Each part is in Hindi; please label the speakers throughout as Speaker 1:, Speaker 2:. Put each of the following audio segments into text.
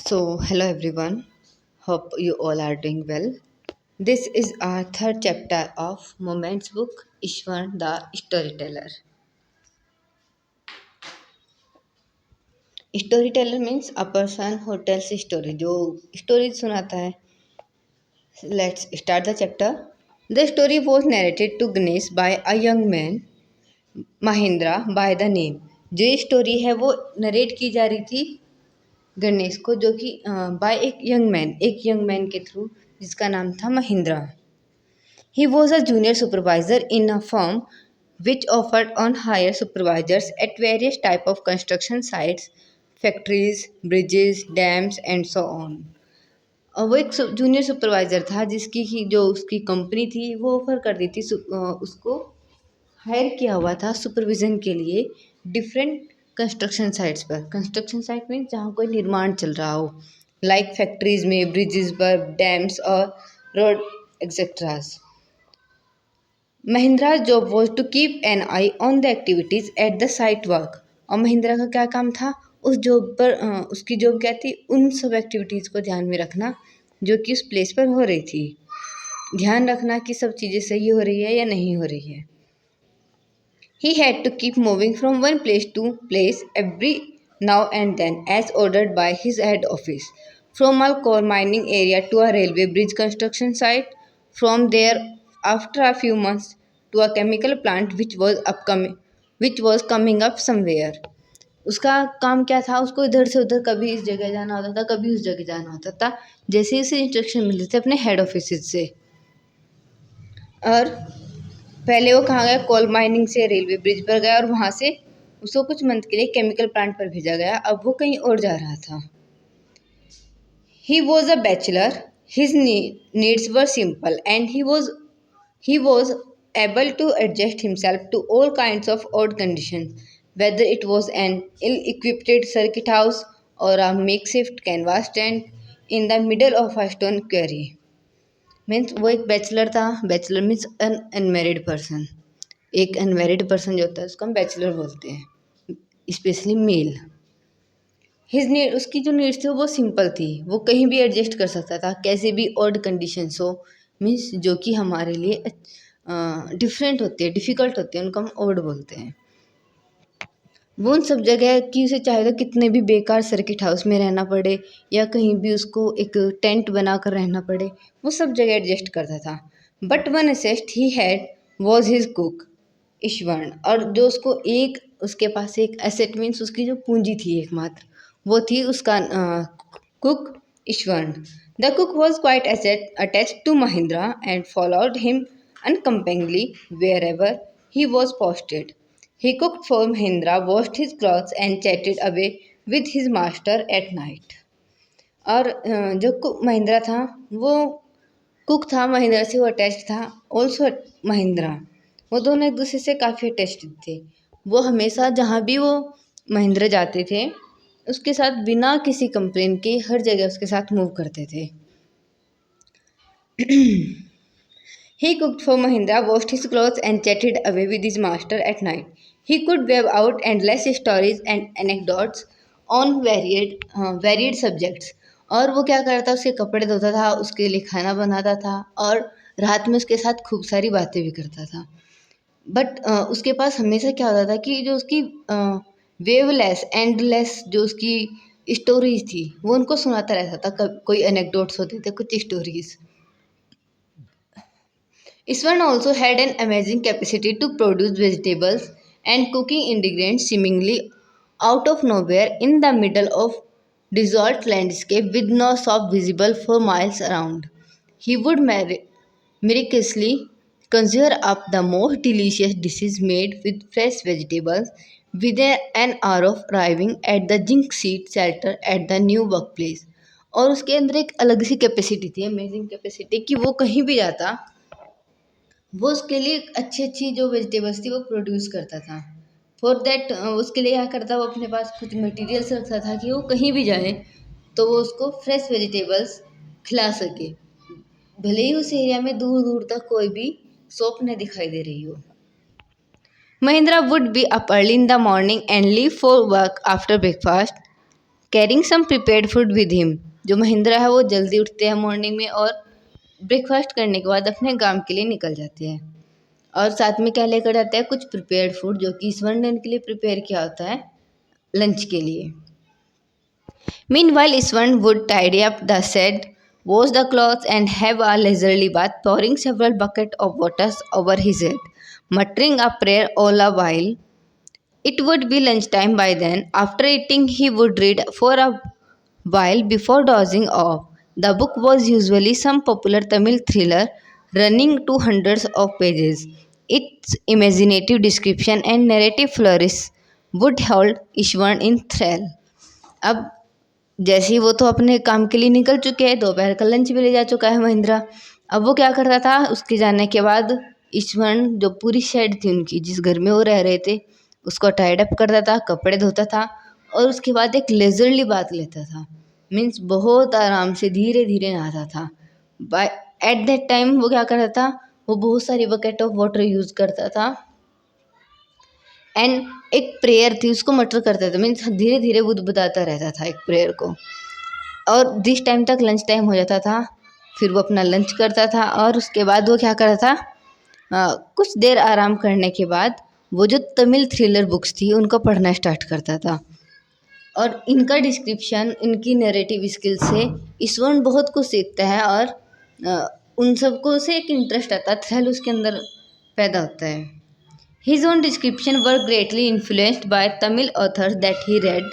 Speaker 1: Hello everyone. Hope you all are doing well. This is our third chapter of Moments book, Ishwan the Storyteller. Storyteller means a person who tells a story, जो story सुनाता है. Let's start the chapter. The story was narrated to Ganesh by a young man, Mahindra by the name. जो ये स्टोरी है वो नरेट की जा रही थी गणेश को, जो कि बाय एक यंग मैन के थ्रू, जिसका नाम था Mahindra. He was a junior supervisor in a firm which offered on hire supervisors at various type of construction sites, factories, bridges, dams and so on. और वो एक जूनियर सुपरवाइज़र था जिसकी जो उसकी कंपनी थी वो ऑफ़र कर दी थी उसको हायर किया हुआ था सुपरविज़न के लिए डिफरेंट कंस्ट्रक्शन साइट्स पर. कंस्ट्रक्शन साइट में जहाँ कोई निर्माण चल रहा हो, लाइक फैक्ट्रीज में, ब्रिजेस पर, डैम्स और road etceteras. Mahendra job was to keep an eye on the activities at the site work. और महिंद्रा का क्या काम था उस जॉब पर, उसकी जॉब क्या थी, उन सब एक्टिविटीज़ को ध्यान में रखना जो कि उस प्लेस पर हो रही थी. ध्यान रखना कि सब चीज़ें सही हो रही है या नहीं हो रही है. He had to keep moving from one place to place every now and then as ordered by his head office. From a coal mining area to a railway bridge construction site. From there, after a few months, to a chemical plant which was coming up somewhere. उसका काम क्या था, उसको इधर से उधर कभी इस जगह जाना होता था, कभी उस जगह जाना होता था, जैसे उसे इंस्ट्रक्शन मिलते थे अपने हेड ऑफिस से. और पहले वो कहाँ गया, कोल माइनिंग से रेलवे ब्रिज पर गया और वहाँ से उसको कुछ मंथ के लिए केमिकल प्लांट पर भेजा गया. अब वो कहीं और जा रहा था. He was a bachelor. His needs were simple and he was able to adjust himself to all kinds of odd conditions, whether it was an ill-equipped circuit house or a makeshift canvas tent in the middle of a stone quarry. Means वो एक बैचलर था. Bachelor means unmarried person. एक अनमैरिड पर्सन जो होता है उसको हम बैचलर बोलते हैं, स्पेशली मेल. हिज नीड, उसकी जो नीड्स थी वो सिंपल थी. वो कहीं भी एडजस्ट कर सकता था, कैसे भी ऑड कंडीशंस हो, मीन्स जो कि हमारे लिए डिफरेंट होते हैं, डिफ़िकल्ट होते हैं, उनको हम ऑड बोलते हैं. वो उन सब जगह कि उसे चाहे तो कितने भी बेकार सर्किट हाउस में रहना पड़े या कहीं भी उसको एक टेंट बना कर रहना पड़े, वो सब जगह एडजस्ट करता था. But one asset he had was his cook Iswaran. और जो उसके पास एक एसेट मीन्स उसकी जो पूंजी थी एकमात्र, वो थी उसका cook Iswaran. The cook was quite attached to Mahendra and followed him uncomplainingly wherever he was posted. He cooked for Mahindra, washed his clothes and chatted away with his master at night. और जो महिंद्रा था वो कुक था, महिंद्रा से वो अटैच था. ऑल्सो महिंद्रा, वो दोनों एक दूसरे से काफ़ी अटैच्ड थे. वो हमेशा जहाँ भी वो महिंद्रा जाते थे उसके साथ बिना किसी कंप्लेन के हर जगह उसके साथ मूव करते थे. He cooked for Mahindra, washed his clothes and chatted away with his master at night. He could weave out endless stories and anecdotes on varied subjects. और वो क्या करता, उसके कपड़े धोता था, उसके लिए खाना बनाता था और रात में उसके साथ खूब सारी बातें भी करता था. बट उसके पास हमेशा क्या होता था कि जो उसकी एंडलेस जो उसकी स्टोरीज थी वो उनको सुनाता रहता था. कोई एनेक्डोट्स होते थे, कुछ stories. Iswan also had an amazing capacity to produce vegetables and cooking ingredients seemingly out of nowhere in the middle of desolate landscape with no shop visible for miles around. He would miraculously conjure up the most delicious dishes made with fresh vegetables within an hour of arriving at the zinc seat shelter at the new workplace. और उसके अंदर एक अलग सी कैपेसिटी थी, अमेजिंग कैपेसिटी, कि वो कहीं भी जाता वो उसके लिए अच्छी अच्छी जो वेजिटेबल्स थी वो प्रोड्यूस करता था. फॉर दैट उसके लिए क्या करता, वो अपने पास कुछ मटेरियल्स रखता था कि वो कहीं भी जाए तो वो उसको फ्रेश वेजिटेबल्स खिला सके, भले ही उस एरिया में दूर दूर तक कोई भी शॉप न दिखाई दे रही हो. Mahindra would be up early in the morning and leave for work after breakfast. Carrying some prepared food with him. जो महिंद्रा है वो जल्दी उठते हैं मॉर्निंग में और ब्रेकफास्ट करने के बाद अपने काम के लिए निकल जाते हैं और साथ में क्या लेकर जाते हैं, कुछ प्रिपेयर्ड फूड जो कि स्वर्ण ने उनके लिए प्रिपेयर किया होता है लंच के लिए। Meanwhile, Iswan would tidy up the shed, wash the clothes, and have a leisurely bath, pouring several buckets of water over his head, muttering a prayer all the while. It would be lunchtime by then. After eating, he would read for a while before dozing off. The book was usually some popular Tamil thriller running to hundreds of pages. Its imaginative description and narrative flourish would hold Ishwan in thrall. अब जैसे ही वो तो अपने काम के लिए निकल चुके हैं, दोपहर का लंच भी ले जा चुका है महिंद्रा। अब वो क्या करता था, उसके जाने के बाद ईश्वन जो पूरी शेड थी उनकी, जिस घर में वो रह रहे थे, उसको टाइड अप करता था, कपड़े धोता था और उसके बाद एक लेजरली बात लेता था। मीन्स बहुत आराम से धीरे धीरे नहाता था। बाय एट दैट टाइम वो क्या करता था, वो बहुत सारी बकेट ऑफ वाटर यूज़ करता था एंड एक प्रेयर थी उसको मटर करता था। मीन्स धीरे धीरे बुदबुदाता रहता था एक प्रेयर को। और जिस टाइम तक लंच टाइम हो जाता था फिर वो अपना लंच करता था और उसके बाद वो क्या करता था, कुछ देर आराम करने के बाद वो जो तमिल थ्रिलर बुक्स थी उनको पढ़ना स्टार्ट करता था। और इनका डिस्क्रिप्शन, इनकी नैरेटिव स्किल से ईश्वन बहुत कुछ सीखता है और उन सबको से एक इंटरेस्ट आता है, थ्रिल उसके अंदर पैदा होता है। His own description were greatly influenced by Tamil authors that he read.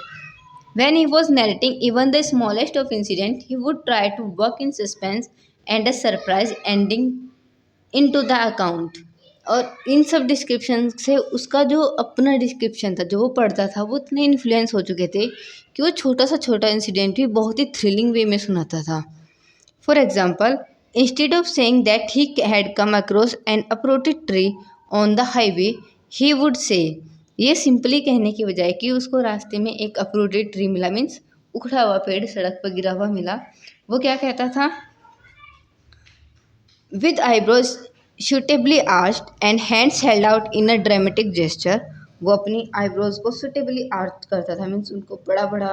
Speaker 1: When he was narrating even the smallest of incident, he would try to work in suspense and a surprise ending into the account. और इन सब डिस्क्रिप्शन से उसका जो अपना डिस्क्रिप्शन था जो वो पढ़ता था वो इतने इन्फ्लुएंस हो चुके थे कि वो छोटा सा छोटा इंसिडेंट भी बहुत ही थ्रिलिंग वे में सुनाता था। For example, instead of saying that he had come across an uprooted tree on the highway, he would say, ये सिंपली कहने की बजाय कि उसको रास्ते में एक अप्रोटेड ट्री मिला, मीन्स उखड़ा हुआ पेड़ सड़क पर गिरा हुआ मिला, वो क्या कहता था, with eyebrows suitably arched and hands held out in a dramatic gesture, वो अपनी आईब्रोज को suitably आर्च करता था, मीन्स उनको बड़ा बड़ा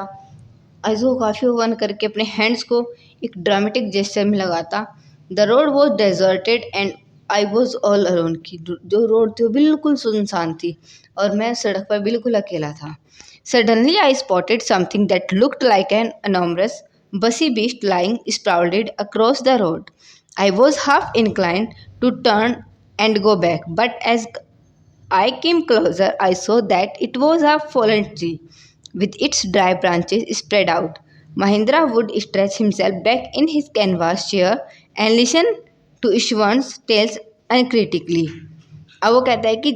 Speaker 1: आइज़ को काफ़ी ओपन करके अपने हैंड्स को एक ड्रामेटिक जेस्चर में लगाता। The road was deserted and I was all alone, की जो रोड थी वो बिल्कुल सुनसान थी और मैं सड़क पर बिल्कुल अकेला था। Suddenly I spotted something that looked like an enormous bussy beast lying sprawled across the road. I was half inclined to turn and go back, but as I came closer, I saw that it was a fallen tree with its dry branches spread out. Mahindra would stretch himself back in his canvas chair and listen to Ishwan's tales uncritically. अब वो कहता है कि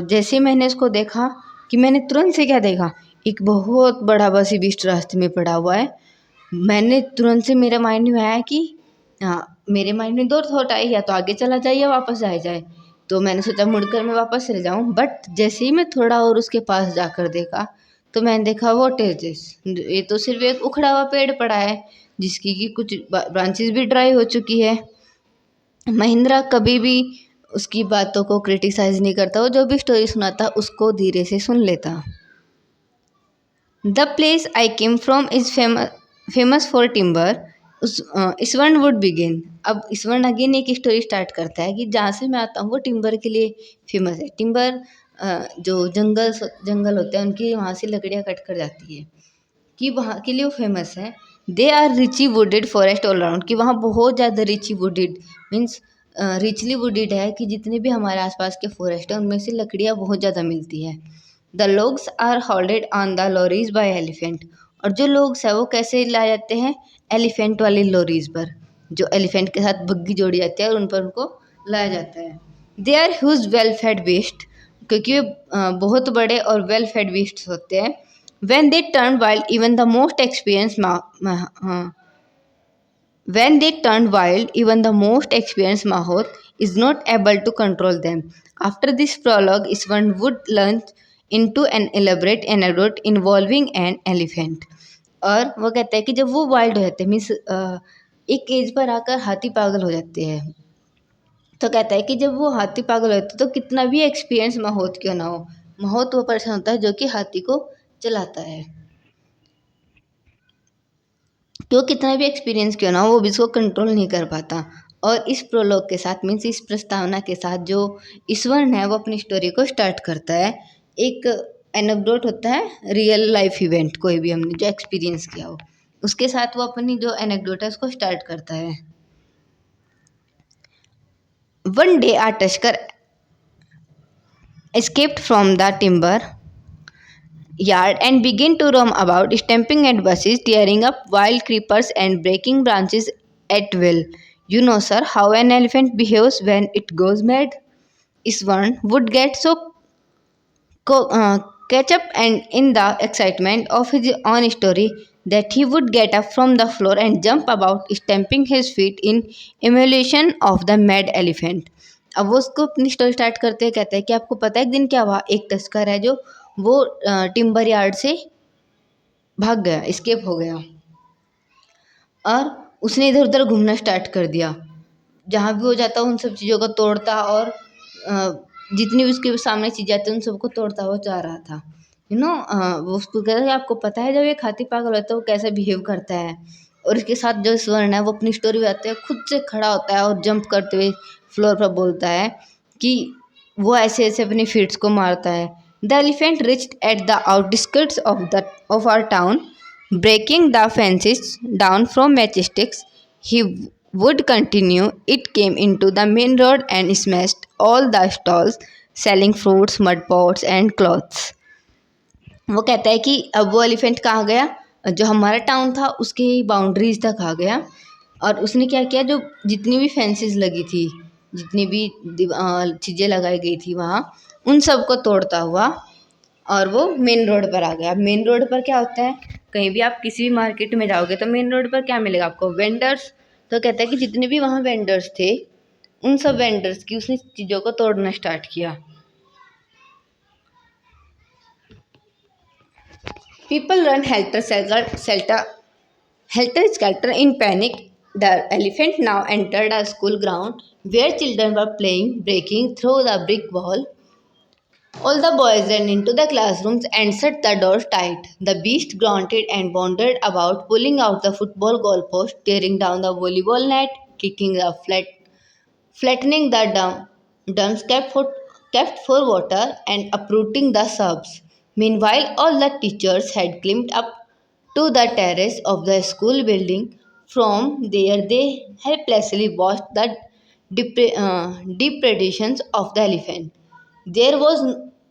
Speaker 1: जैसे मैंने इसको देखा कि मैंने तुरंत से क्या देखा, एक बहुत बड़ा बसी बीस्ट रास्ते में पड़ा हुआ है। मैंने तुरंत से मेरे माइंड में आया कि मेरे माइंड में दो थॉट आई, या तो आगे चला जाए या वापस आ जाए। तो मैंने सोचा मुड़कर मैं वापस चले जाऊं, बट जैसे ही मैं थोड़ा और उसके पास जाकर देखा तो मैंने देखा व्हाट इज दिस, ये तो सिर्फ एक उखड़ा हुआ पेड़ पड़ा है जिसकी कि कुछ ब्रांचेस भी ड्राई हो चुकी है। महिंद्रा कभी भी उसकी बातों को क्रिटिसाइज नहीं करता, वो जो भी स्टोरी सुनाता उसको धीरे से सुन लेता। The place I came from is famous for timber, Iswan would begin. अब ईश्वन अगेन एक स्टोरी स्टार्ट करता है कि जहाँ से मैं आता हूँ वो टिम्बर के लिए फेमस है। टिम्बर जो जंगल होते हैं उनकी वहाँ से लकड़ियाँ कट कर जाती है, कि वहाँ के लिए वो फेमस है। They are richly wooded forest all around, कि वहाँ बहुत ज़्यादा richly wooded means richly wooded है, कि जितने भी हमारे आसपास के फॉरेस्ट हैं उनमें से लकड़ियाँ बहुत ज़्यादा मिलती है। The logs are holded on the lorries by elephant, और जो लोग्स है वो कैसे लाए जाते हैं, एलिफेंट वाली लॉरीज पर, जो एलिफेंट के साथ बग्गी जोड़ी जाती है और उन पर उनको लाया जाता है। They are huge well fed beast, क्योंकि वे बहुत बड़े और वेल फेड बीस्ट होते हैं। When they turn wild, even the most experienced Mahout is not able to control them. After this prologue, Iswan would launch into an elaborate anecdote involving an elephant. और वो कहता है कि जब वो वाइल्ड हो जाते हैं, मीन्स एक एज पर आकर हाथी पागल हो जाते हैं, तो कहता है कि जब वो हाथी पागल होते तो कितना भी एक्सपीरियंस माहौत क्यों ना हो, माहौत वो पर्सन होता है जो कि हाथी को चलाता है। तो कितना भी एक्सपीरियंस क्यों ना हो वो भी इसको कंट्रोल नहीं कर पाता। और इस प्रोलॉग के साथ मीन्स इस प्रस्तावना के साथ जो ईश्वरन है वो अपनी स्टोरी को स्टार्ट करता है। एक एनेक्डोट होता है रियल लाइफ इवेंट, कोई भी हमने जो एक्सपीरियंस किया हो उसके साथ वो अपनी जो एनेक्डोट है उसको स्टार्ट करता है। One day a tusker escaped from the timber yard and began to roam about, stamping at bushes, tearing up wild creepers, and breaking branches at will. You know, sir, how an elephant behaves when it goes mad? Iswan would get so catch up and in the excitement of his own story that he would get up from the floor and jump about, stamping his feet in emulation of the mad elephant. अब वो उसको अपनी स्टोरी स्टार्ट करते हैं, कहते हैं कि आपको पता है एक दिन क्या हुआ, एक तस्कर है जो वो टिम्बर यार्ड से भाग गया, एस्केप हो गया और उसने इधर उधर घूमना स्टार्ट कर दिया। जहाँ भी वो जाता उन सब चीज़ों को तोड़ता और जितनी भी उसके सामने चीज़ें आती उन सबको तोड़ता हुआ जा रहा था। वो उसको कह रहा है आपको पता है जब एक हाथी पागल होता है वो कैसे बिहेव करता है। और इसके साथ जो स्वर्ण है वो अपनी स्टोरी बताते हैं, खुद से खड़ा होता है और जंप करते हुए फ्लोर पर बोलता है कि वो ऐसे ऐसे अपनी फीट्स को मारता है। The elephant reached at the outskirts of our town, breaking the fences down from matchsticks. He would continue. It came into the main road and smashed all the stalls selling fruits, mud pots, and clothes. वो कहता है कि अब वो एलिफेंट कहाँ गया, जो हमारा टाउन था उसके बाउंड्रीज तक आ गया और उसने क्या किया, जो जितनी भी फेंसेस लगी थी, जितनी भी चीज़ें लगाई गई थी वहाँ, उन सब को तोड़ता हुआ और वो मेन रोड पर आ गया। मेन रोड पर क्या होता है, कहीं भी आप किसी भी मार्केट में जाओगे तो मेन रोड पर क्या मिलेगा आपको, वेंडर्स। तो कहता है कि जितने भी वहाँ वेंडर्स थे उन सब वेंडर्स की उसने चीज़ों को तोड़ना स्टार्ट किया। People run helter skelter in panic. The elephant now entered a school ground where children were playing, breaking through the brick wall. All the boys ran into the classrooms and shut the doors tight. The beast grunted and wandered about, pulling out the football goalpost, tearing down the volleyball net, kicking the flattening the dumps kept for water, and uprooting the subs. Meanwhile, all the teachers had climbed up to the terrace of the school building. From there, they helplessly watched the depredations of the elephant. There was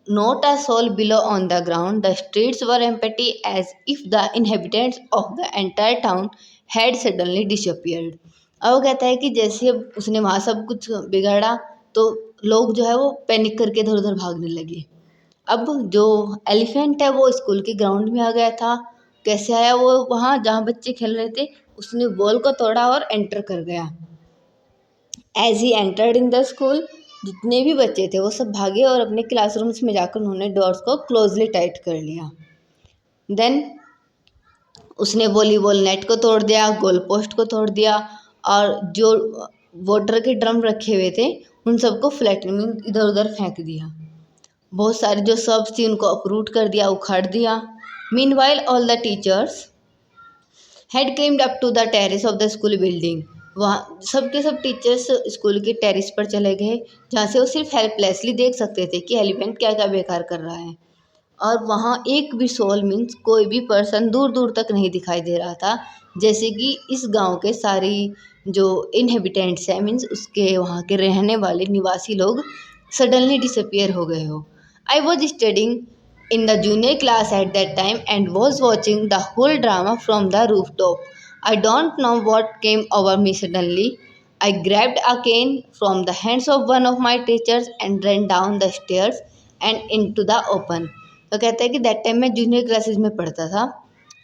Speaker 1: not a soul below on the ground. The streets were empty as if the inhabitants of the entire town had suddenly disappeared. अब वो कहता है कि जैसे अब उसने वहाँ सब कुछ बिगाड़ा तो लोग जो है वो पैनिक करके इधर उधर भागने लगे। अब जो एलिफेंट है वो स्कूल के ग्राउंड में आ गया था। कैसे आया वो वहाँ जहाँ बच्चे खेल रहे थे, उसने बॉल को तोड़ा और एंटर कर गया। As he entered in the school, जितने भी बच्चे थे वो सब भागे और अपने क्लासरूम्स में जाकर उन्होंने डोर्स को क्लोजली टाइट कर लिया। देन उसने वॉलीबॉल नेट को तोड़ दिया, गोल पोस्ट को तोड़ दिया और जो वाटर के ड्रम रखे हुए थे उन सबको फ्लैट में इधर उधर फेंक दिया। बहुत सारे जो सब्स थी उनको अपरूट कर दिया, उखाड़ दिया। Meanwhile all the teachers had climbed up to the terrace of the school building. वहाँ सब के सब टीचर्स स्कूल के टेरेस पर चले गए, जहाँ से वो सिर्फ हेल्पलेसली देख सकते थे कि एलिफेंट क्या क्या बेकार कर रहा है। और वहाँ एक भी सोल मीन्स कोई भी पर्सन दूर दूर तक नहीं दिखाई दे रहा था, जैसे कि इस गांव के सारी जो इनहेबिटेंट्स हैं मीन्स उसके वहाँ के रहने वाले निवासी लोग सडनली डिसअपियर हो गए हो। I was studying in the junior class at that time and was watching the whole drama from the rooftop. I don't know what came over me suddenly. I grabbed a cane from the hands of one of my teachers and ran down the stairs and into the open. तो कहता है कि दैट टाइम मैं जूनियर क्लासेस में पढ़ता था।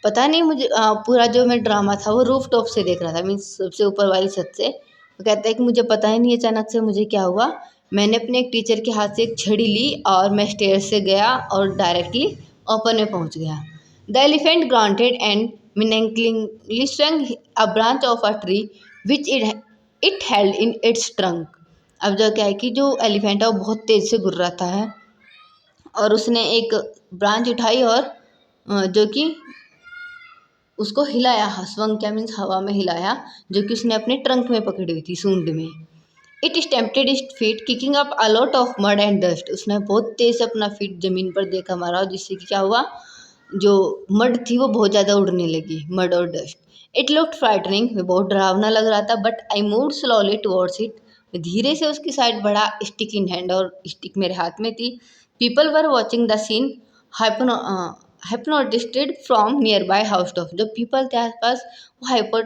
Speaker 1: पता नहीं मुझे पूरा जो मैं ड्रामा था वो रूफ टॉप से देख रहा था, मीन्स सबसे ऊपर वाली छत से। तो कहता है कि मुझे पता ही नहीं अचानक से मुझे क्या हुआ, मैंने अपने एक टीचर के हाथ से एक छड़ी ली और मैं स्टेयर से गया और डायरेक्टली ओपन में पहुंच गया। The elephant grunted and menacingly swung a branch of a tree which it held in its trunk. अब जो क्या है कि जो एलिफेंट है वो बहुत तेज़ से गुर्राता है और उसने एक ब्रांच उठाई और जो कि उसको हिलाया, स्वंग क्या मीन्स हवा में हिलाया, जो कि उसने अपने ट्रंक में पकड़ी हुई थी, सूंड में। It stamped it feet kicking up a lot of mud and dust. उसने बहुत तेज से अपना फीट जमीन पर देखा मारा, जिससे कि क्या हुआ, जो मड थी वो बहुत ज़्यादा उड़ने लगी, मड और डस्ट। इट लुक्ड फ्राइटनिंग, बहुत डरावना लग रहा था। But I moved slowly towards it, धीरे से उसकी साइड बढ़ा, स्टिक इन हैंड, और स्टिक मेरे हाथ में थी। People were watching the scene hypnotized from nearby house top. जो पीपल थे आसपास, वो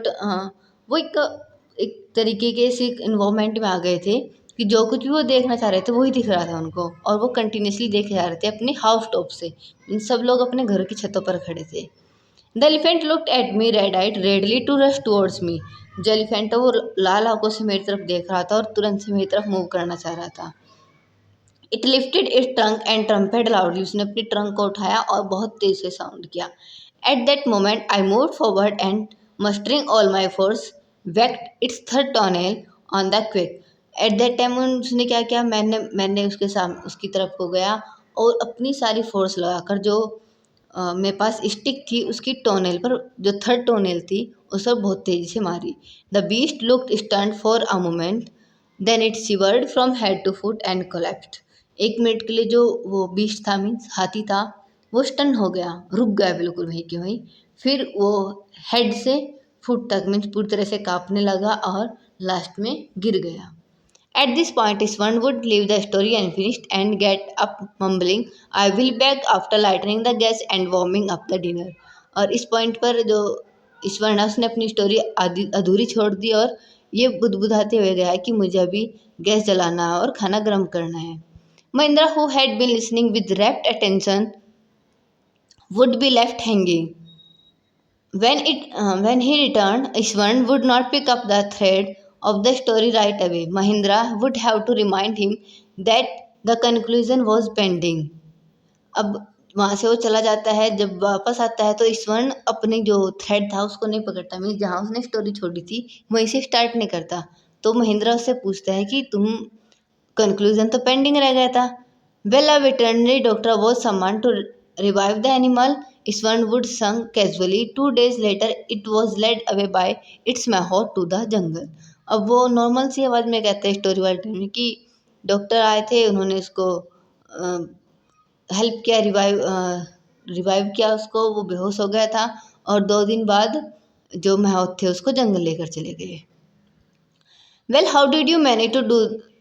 Speaker 1: वो एक तरीके के इस इन्वायरमेंट में आ गए थे कि जो कुछ भी वो देखना चाह रहे थे वही दिख रहा था उनको, और वो कंटिन्यूसली देखे जा रहे थे अपने हाउस टॉप से। इन सब लोग अपने घर की छतों पर खड़े थे। The elephant looked at me red eyed readily to rush towards me. जो एलिफेंट है वो लाल आंखों से मेरी तरफ देख रहा था और तुरंत से मेरी तरफ मूव करना चाह रहा था। It lifted its trunk and trumpeted loudly. उसने अपनी ट्रंक को उठाया और बहुत तेज से साउंड किया। At that moment I moved forward and mustering all my force whacked its third toenail on the quick. At that time उसने क्या किया, मैंने उसके सामने उसकी तरफ को गया और अपनी सारी फोर्स लगाकर, जो मेरे पास स्टिक थी उसकी टोनेल पर, जो थर्ड टोनेल थी उस पर बहुत तेज़ी से मारी। The beast looked stunned for a moment, then it shivered from head to foot and collapsed. 1 minute के लिए जो वो बीस्ट था, मीन्स हाथी था, वो स्टन हो गया, रुक गया बिल्कुल वहीं के वहीं। फिर वो हेड से फुट तक मीन्स पूरी तरह से कांपने लगा और लास्ट में गिर गया। At this point, Swan would leave the story unfinished and get up mumbling, I will back after lighting the gas and warming up the dinner. और इस पॉइंट पर जो ईश्वर है उसने अपनी स्टोरी अधूरी छोड़ दी और ये बुदबुदाते हुए गया कि मुझे अभी गैस जलाना है और खाना गर्म करना है। Mahindra, who had been listening with rapt attention, would be left hanging. When he returned, Ishwan would not pick up the thread of the story right away. Mahindra would have to remind him that the conclusion was pending. अब वहाँ से वो चला जाता है, जब वापस आता है तो ईश्वन अपने जो थ्रेड था उसको नहीं पकड़ता, मीन्स जहाँ उसने स्टोरी छोड़ी थी वहीं से स्टार्ट नहीं करता। तो महिंद्रा उससे पूछता है कि तुम, कंक्लूजन तो पेंडिंग रह गया था। Well, a veterinary doctor was summon to revive the animal, Swan would sung casually. 2 days later, it was led away by its mahout to the jungle. अब वो नॉर्मल सी आवाज़ में कहते हैं स्टोरी वाले टाइम में कि डॉक्टर आए थे, उन्होंने उसको हेल्प किया, रिवाइव किया उसको, वो बेहोश हो गया था, और 2 दिन बाद जो mahout थे उसको जंगल लेकर चले गए। Well, how did you manage to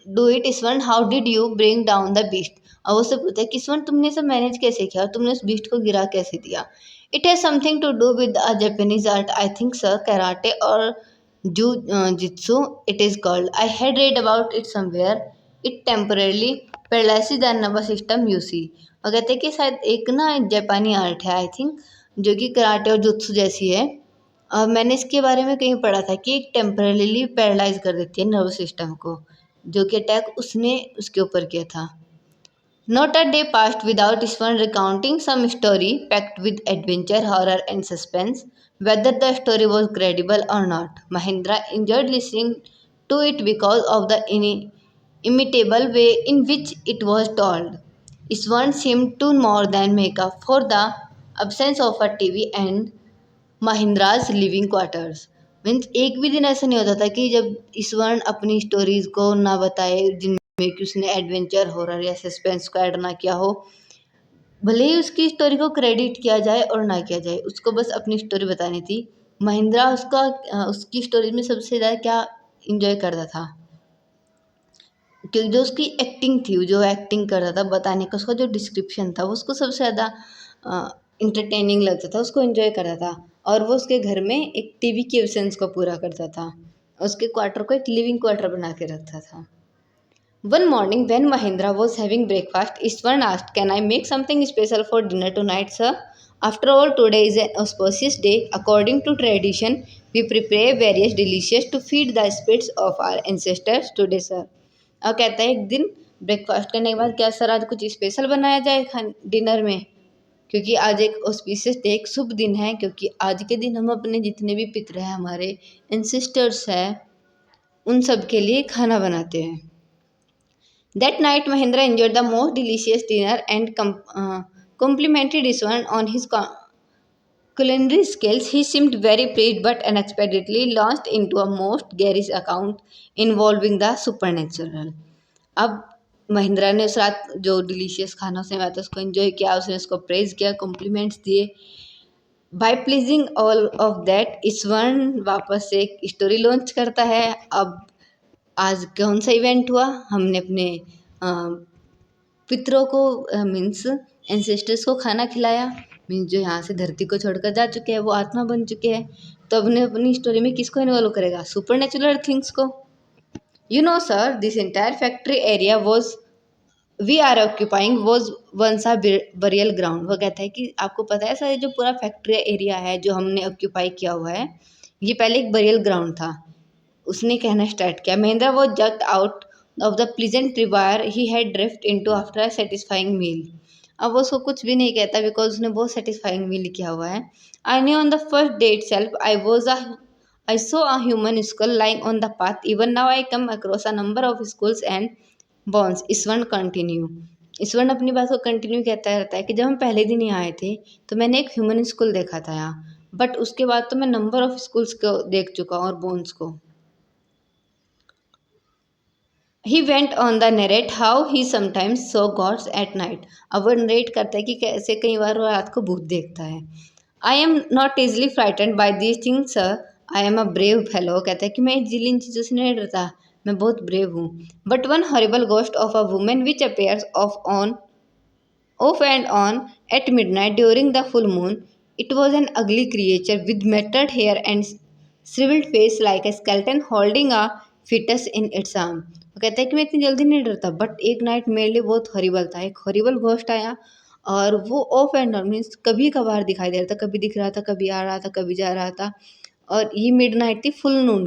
Speaker 1: do it Iswan, how did you bring down the beast. अब उससे पूछता है कि ईश्वन तुमने सब मैनेज कैसे किया और तुमने उस बीस्ट को गिरा कैसे दिया। It has something to do with a Japanese art, I think sir, karate और jujitsu it is called, I had read about it somewhere, it temporarily paralyses the nervous system you see. और कहते हैं कि शायद एक ना जापानी आर्ट है, आई थिंक, जो कि कराटे और जुत्सु जैसी है। मैंने इसके बारे में कहीं पढ़ा था कि एक टेम्परेली पैरालाइज कर देती है नर्वस सिस्टम को, जो कि अटैक उसने उसके ऊपर किया था। Not a day past without Swan recounting some story packed with adventure, horror and suspense, whether the story was credible or not. Mahindra enjoyed listening to it because of the imitable way in which it was told. Swan seemed to more than make up for the absence of a TV and Mahendra's living quarters. Means एक भी दिन ऐसा नहीं होता था कि जब ईश्वरण अपनी स्टोरीज को ना बताए जिनमें कि उसने एडवेंचर, हॉरर या सस्पेंस को ऐड ना किया हो। भले ही उसकी स्टोरी को क्रेडिट किया जाए और ना किया जाए, उसको बस अपनी स्टोरी बतानी थी। महिंद्रा उसकी स्टोरी में सबसे ज़्यादा क्या इंजॉय करता था, क्योंकि जो उसकी एक्टिंग थी, जो एक्टिंग करता था बताने का, उसका जो डिस्क्रिप्शन था वो उसको सबसे ज़्यादा इंटरटेनिंग लगता था, उसको एंजॉय करता था। और वो उसके घर में एक टीवी के एब्सेंस को पूरा करता था, उसके क्वार्टर को एक लिविंग क्वार्टर बना के रखता था। One morning when Mahindra was having breakfast, Ishwaran asked, can I make something special for dinner tonight sir? After all today is an auspicious day, according to tradition we prepare various delicious to feed the spirits of our ancestors today sir. और कहता है एक दिन ब्रेकफास्ट करने के बाद, क्या सर आज कुछ स्पेशल बनाया जाए डिनर में, क्योंकि आज एक ऑस्पिशियस डे, एक शुभ दिन है, क्योंकि आज के दिन हम अपने जितने भी पितर हैं, हमारे एंसेस्टर्स हैं, उन सब के लिए खाना बनाते हैं। That night Mahindra enjoyed the most delicious dinner and complimented Swan on his culinary skills, he seemed very pleased but unexpectedly launched into a most garish account involving the supernatural. अब महिंद्रा ने उस रात जो डिलीशियस खाना उसने खाया था उसको एंजॉय किया, उसने उसको प्रेज किया, कॉम्प्लीमेंट्स दिए। By pleasing all of that स्वर्ण वापस से एक स्टोरी लॉन्च करता है। अब आज कौन सा इवेंट हुआ, हमने अपने पितरों को मीन्स एंसेस्टर्स को खाना खिलाया, मीन्स जो यहाँ से धरती को छोड़कर जा चुके हैं वो आत्मा बन चुके हैं। तो अब ने अपनी स्टोरी में किसको इन्वॉल्व करेगा, सुपर नेचुरल थिंग्स को। You know sir, this entire factory area was we are occupying was once a burial ground. वो कहता है कि आपको पता है सर, जो पूरा फैक्ट्री एरिया है जो हमने ऑक्यूपाई किया हुआ है, ये पहले एक बरियल ग्राउंड था। उसने कहना स्टार्ट किया। Mahendra was just out of the pleasant reverie he had drift into after a satisfying meal. अब वो उसको कुछ भी नहीं कहता बिकॉज उसने बहुत सेटिस्फाइंग मील किया हुआ है। I knew on the first day itself I saw a human skull lying on the path. Even now I come across a number of skulls and bones. स्वर्ण कंटिन्यू। स्वर्ण अपनी बात को कंटिन्यू कहता रहता है कि जब हम पहले दिन यहाँ आए थे तो मैंने एक ह्यूमन स्कुल देखा था यहाँ, बट उसके बाद तो मैं नंबर ऑफ स्कुल्स को देख चुका हूँ और बोन्स को। He went on the narrate how he sometimes saw gods at night. अब वो नरेट करता है कि कैसे कई बार वो रात को भूत देखता है। I am not easily frightened by these things sir. I am a brave fellow। कहता है कि मैं जिन चीज़ों से नहीं डरता, मैं बहुत ब्रेव हूँ। But one horrible ghost of a woman which appears off and on at midnight during the full moon. It was an ugly creature with matted hair and shriveled face like a skeleton holding a fetus in its arm। वो कहता है कि मैं इतनी जल्दी नहीं डरता, बट एक नाइट मेरे लिए बहुत हॉरिबल था। एक हॉरिबल घोस्ट आया और वो ऑफ एंड ऑन मीन्स कभी कभार दिखाई दे रहा था, कभी दिख रहा था, कभी आ रहा था, कभी जा रहा था। और ये मिड नाइट थी, फुल मून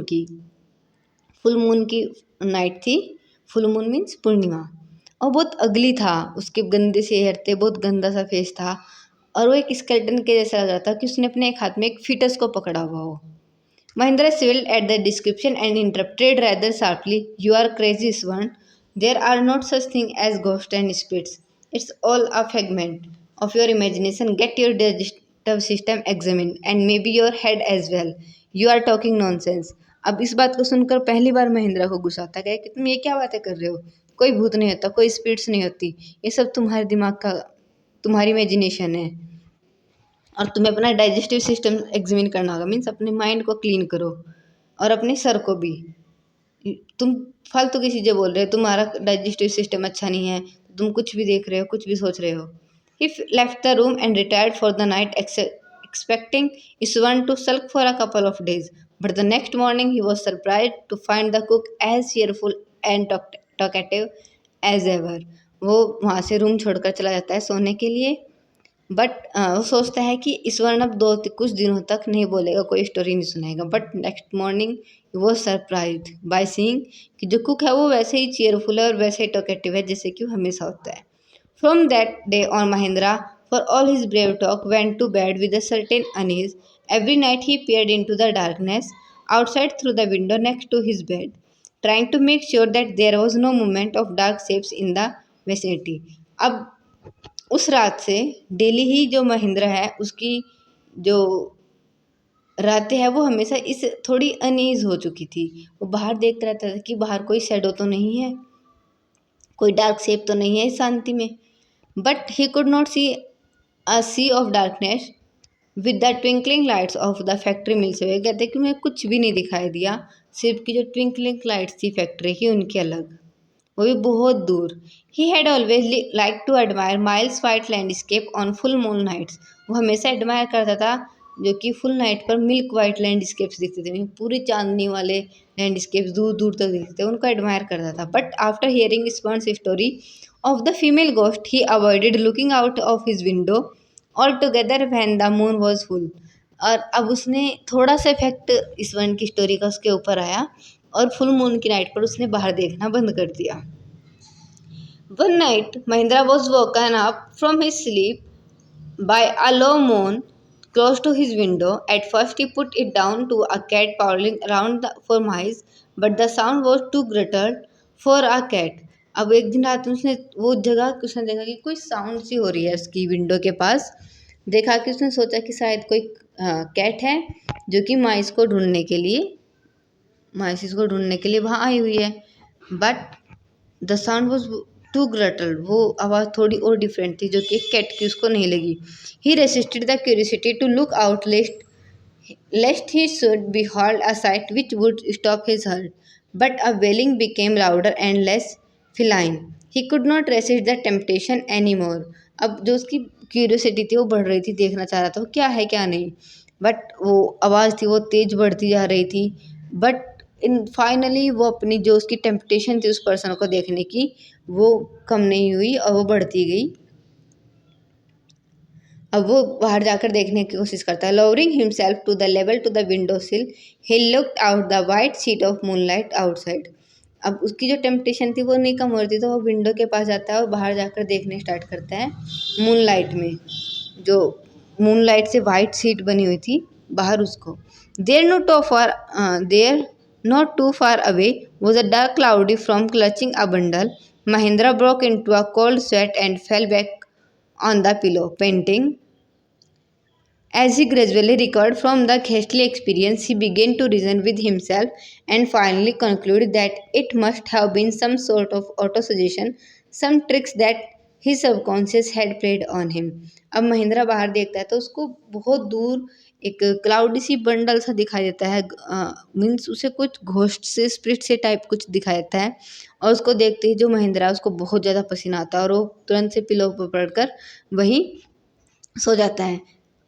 Speaker 1: की नाइट थी। फुल मून मीन्स पूर्णिमा। और बहुत अगली था, उसके गंदे से हेयर थे, बहुत गंदा सा फेस था और वो एक स्केलेटन के जैसा लग रहा था कि उसने अपने एक हाथ में एक फीटस को पकड़ा हुआ हो। Mahindra swelled at the description and interrupted rather sharply. You are crazy, Swan. There are not such thing as ghosts and spirits. It's all a figment of your imagination. Get your digestive system examined and maybe your head as well. You are talking nonsense. अब इस बात को सुनकर पहली बार महिंद्रा को गुस्सा आता है कि तुम ये क्या बातें कर रहे हो, कोई भूत नहीं होता, कोई स्पिरिट्स नहीं होती, ये सब तुम्हारे दिमाग का, तुम्हारी इमेजिनेशन है। और तुम्हें अपना डाइजेस्टिव सिस्टम एग्जामिन करना होगा, मीन्स अपने माइंड को क्लीन करो और अपने सर को भी। तुम फालतू की चीज़ें बोल रहे हो, तुम्हारा डाइजेस्टिव सिस्टम अच्छा नहीं है, तुम कुछ भी देख रहे हो, कुछ भी सोच रहे हो। He left the room and retired for the night expecting Iswan to sulk for a couple of days. But the next morning he was surprised to find the cook as cheerful and talkative as ever. वो वहाँ से रूम छोड़कर चला जाता है सोने के लिए, बट वो सोचता है कि ईश्वर अब कुछ दिनों तक नहीं बोलेगा, कोई स्टोरी नहीं सुनाएगा। बट नेक्स्ट मॉर्निंग वो सरप्राइज बाय सीइंग कि जो कुक है वो वैसे ही चीयरफुल है और वैसे ही टॉकेटिव है जैसे कि वो हमेशा होता है। From that day on Mahindra for all his brave talk went to bed with a certain unease. Every night he peered into the darkness outside through the window next to his bed, trying to make sure that there was no movement of dark shapes in the vicinity। अब उस रात से डेली ही जो महिंद्रा है उसकी जो रातें हैं वो हमेशा इस थोड़ी अनईज हो चुकी थी। वो बाहर देखता रहता था कि बाहर कोई शेडो तो नहीं है, कोई डार्क शेप तो नहीं है इस शांति में। But he could not see a sea of darkness with the twinkling lights of the factory mills way. कहते कि उन्हें कुछ भी नहीं दिखाई दिया, सिर्फ की जो ट्विंकलिंग लाइट्स थी फैक्ट्री की उनकी अलग, वो भी बहुत दूर। He had always like to admire miles white landscape on full moon nights. वो हमेशा एडमायर करता था जो कि फुल नाइट पर मिल्क वाइट लैंडस्केप्स दिखते थे, पूरी चांदनी वाले लैंडस्केप्स दूर दूर तक दिखते थे, उनको एडमायर करता था। But after hearing Iswaran's story of the female ghost he avoided looking out of his window altogether when the moon was full. और अब उसने थोड़ा सा इफेक्ट स्वर्ण की स्टोरी का उसके ऊपर आया और फुल मून की नाइट पर उसने बाहर देखना बंद कर दिया। One night, Mahindra was woken up from his sleep by a low moan close to his window. At first, he put it down to a cat prowling around for mice, but the sound was too brutal for a cat। अब एक दिन रात में उसने वो जगह उसने देखा कि कोई साउंड सी हो रही है उसकी विंडो के पास, देखा कि उसने सोचा कि शायद कोई कैट है जो कि माइसिस को ढूंढने के लिए वहाँ आई हुई है। But the sound was too guttural, वो आवाज़ थोड़ी और डिफरेंट थी जो कि कैट की उसको नहीं लगी। He resisted the curiosity to look out lest he should behold a sight which would stop his heart. But a wailing became louder and less feline. He could not resist the temptation anymore. अब जो उसकी क्यूरियोसिटी थी वो बढ़ रही थी, देखना चाह रहा था वो क्या है क्या नहीं। बट वो आवाज़ थी वो तेज बढ़ती जा रही थी। बट इन फाइनली वो अपनी जो उसकी टेम्पटेशन थी उस पर्सन को देखने की वो कम नहीं हुई और वो बढ़ती गई। अब वो बाहर जाकर देखने की कोशिश करता है। lowering himself to the level to the window sill, he looked out the white sheet of moonlight outside. अब उसकी जो टेम्पटेशन थी वो नहीं कम हो रही थी तो वो विंडो के पास जाता है और बाहर जाकर देखने स्टार्ट करता है मूनलाइट में, जो मूनलाइट से वाइट शीट बनी हुई थी बाहर उसको। There not too far away was a dark cloudy from clutching a bundle. Mahendra broke into a cold sweat and fell back on the pillow, panting. As he gradually recovered from the ghastly experience, he began to reason with himself and finally concluded that it must have been some sort of autosuggestion, some tricks that his subconscious had played on him. अब महेंद्रा बाहर देखता है तो उसको बहुत दूर एक क्लाउडी सी बंडल सा दिखाई देता है, मीन्स उसे कुछ घोस्ट से स्पिरिट से टाइप कुछ दिखाई देता है। और उसको देखते ही जो महेंद्रा उसको बहुत ज़्यादा पसीना आता है और वो तुरंत से पिलो पर पड़कर वहीं सो जाता है।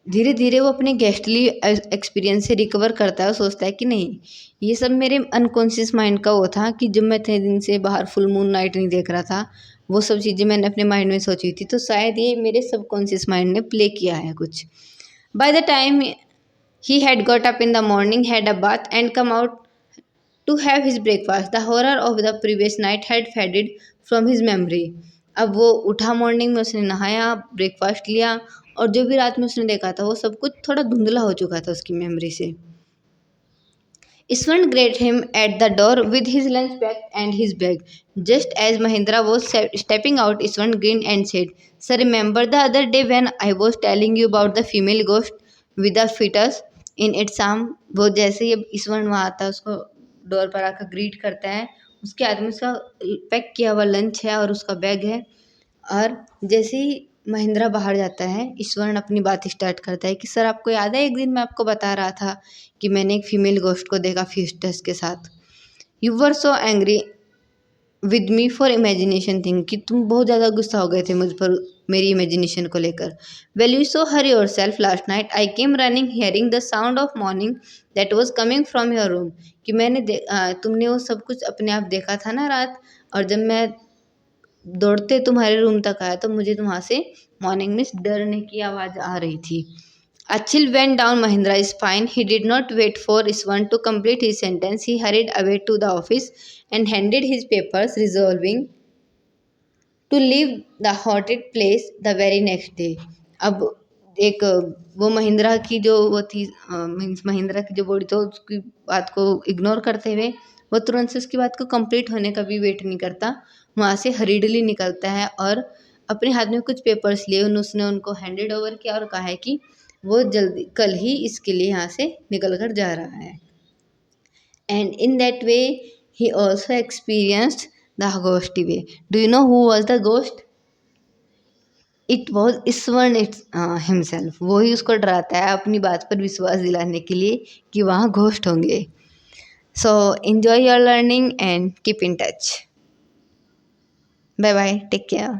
Speaker 1: धीरे धीरे वो अपने गेस्टली एक्सपीरियंस से रिकवर करता है और सोचता है कि नहीं, ये सब मेरे अनकॉन्शियस माइंड का वो था कि जब मैं इतने दिन से बाहर फुल मून नाइट नहीं देख रहा था, वो सब चीज़ें मैंने अपने माइंड में सोची थी, तो शायद ये मेरे सबकॉन्शियस माइंड ने प्ले किया है कुछ। By the time he had got up in the morning, had a bath and come out to have his breakfast, the horror of the previous night had faded from his memory. अब वो उठा मॉर्निंग में, उसने नहाया, ब्रेकफास्ट लिया और जो भी रात में उसने देखा था वो सब कुछ थोड़ा धुंधला हो चुका था उसकी मेमोरी से। Iswant greeted him at the door with his lunch pack and his bag. Just as Mahendra was stepping out, Iswant grinned and said, "Sir, remember the other day when I was telling you about the female ghost with the fetus in its arm?" वो जैसे ही ईश्वरन वहाँ आता है उसको डोर पर आकर ग्रीट करता है। उसके हाथ में उसका पैक किया हुआ लंच है और उसका बैग है। और जैसे ही महेंद्रा बाहर जाता है, ईश्वरन अपनी बात स्टार्ट करता है कि सर आपको याद है एक दिन मैं आपको बता रहा था कि मैंने एक फीमेल गोस्ट को देखा फीस्टस के साथ। You were so angry with me for imagination thing, कि तुम बहुत ज़्यादा गुस्सा हो गए थे मुझ पर मेरी इमेजिनेशन को लेकर। Well you so Hari your self last night, I came running hearing the sound of morning that was coming from your room, कि तुमने वो सब कुछ अपने आप देखा था ना रात, और जब मैं दौड़ते तुम्हारे रूम तक आया तो मुझे वहाँ से मॉर्निंग में डरने की आवाज़ आ रही थी। A chill went down Mahindra's spine. He did not wait for Iswan to complete his sentence. He hurried away to the office and handed his papers, resolving to leave the haunted place the very next day. अब एक वो महिंद्रा की जो वो थी, मीन्स महिंद्रा की जो बॉडी थी उसकी बात को इग्नोर करते हुए वो तुरंत से उसकी बात को कंप्लीट होने का भी वेट नहीं करता, वहाँ से हरीडली निकलता है और अपने हाथ में कुछ पेपर्स लिए उसने उनको हैंडेड ओवर किया और कहा है कि वो जल्दी कल ही इसके लिए यहाँ से निकल कर जा रहा है। And in that way he also experienced the घोस्टी way. Do you know who was the ghost? It was Ishwar himself. वो ही उसको डराता है अपनी बात पर विश्वास दिलाने के लिए कि वहाँ घोस्ट होंगे। So enjoy your learning and keep in touch. Bye bye, take care.